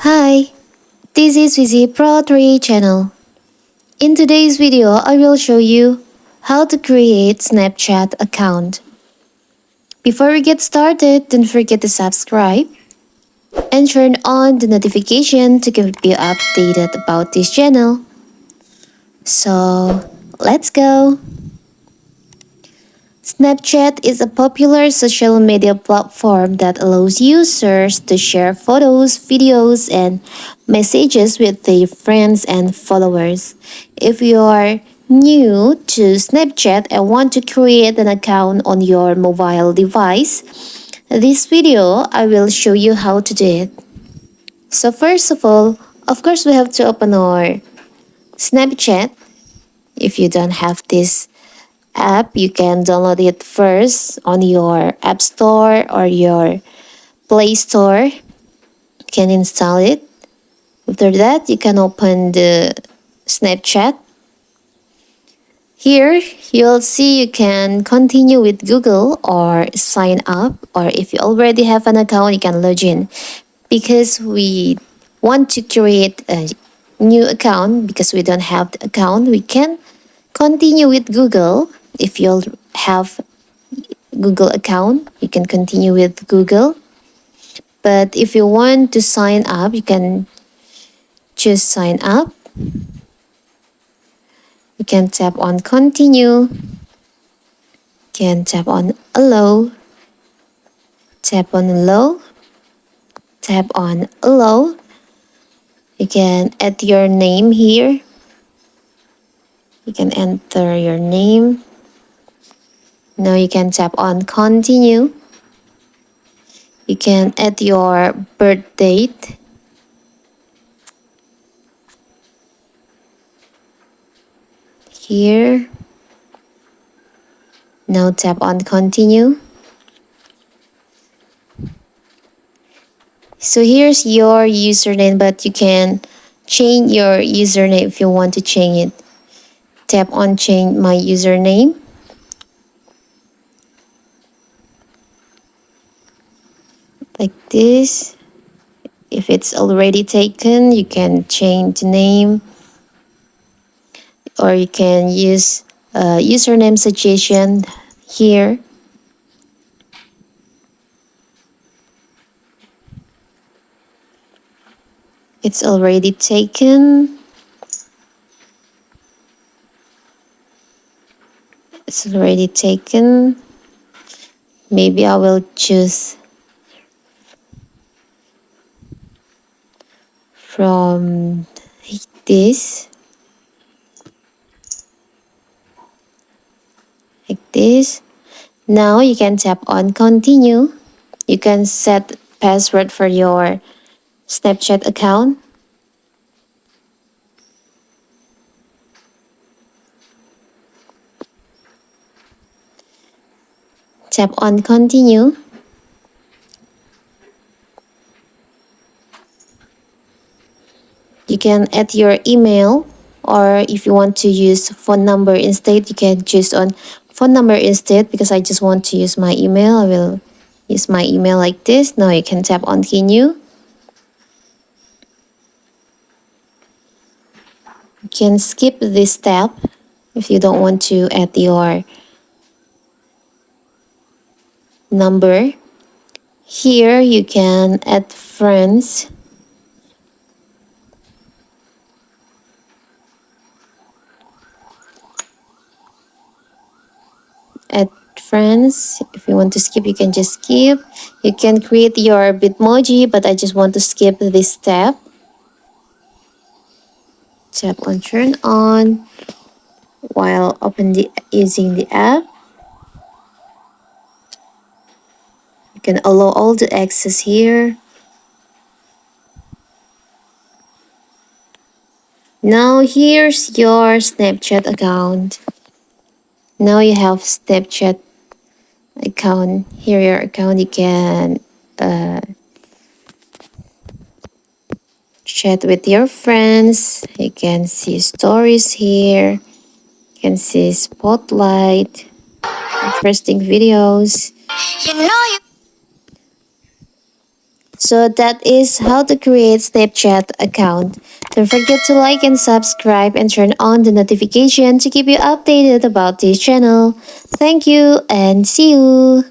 Hi, this is Vizi Pro 3 channel. In today's video, I will show you how to create Snapchat account. Before we get started, don't forget to subscribe and turn on the notification to keep you updated about this channel. So, let's go! Snapchat is a popular social media platform that allows users to share photos, videos, and messages with their friends and followers. If you are new to Snapchat and want to create an account on your mobile device, this video I will show you how to do it. So first of all, of course we have to open our Snapchat. If you don't have this app, you can download it first on your App Store or your Play Store. You can install it. After that, you can open the Snapchat. Here, you'll see you can continue with Google or sign up, or if you already have an account, you can log in. Because we want to create a new account, because we don't have the account, we can continue with Google. If you'll have Google account, you can continue with Google. But if you want to sign up, you can just sign up. You can tap on continue. You can tap on allow. Tap on allow. Tap on allow. You can add your name here. You can enter your name. Now you can tap on continue. You can add your birth date. Here. Now tap on continue. So here's your username, but you can change your username if you want to change it. Tap on change my username. Like this. If it's already taken, you can change the name, or you can use username suggestion here. It's already taken. It's already taken. Maybe I will choose from this. Like this. Now you can tap on continue. You can set password for your Snapchat account. Tap on continue. You can add your email, or if you want to use phone number instead, you can choose on phone number instead. Because I just want to use my email, I will use my email like this. Now you can tap on continue. You can skip this step if you don't want to add your number. Here you can add friends. Add friends. If you want to skip, you can just skip. You can create your Bitmoji, but I just want to skip this step. Tap on turn on while using the app. You can allow all the access here. Now here's your Snapchat account. Now you have Snapchat account. Here your account, you can chat with your friends. You can see stories here. You can see spotlight, interesting videos. You know you So that is how to create Snapchat account. Don't forget to like and subscribe and turn on the notification to keep you updated about this channel. Thank you and see you.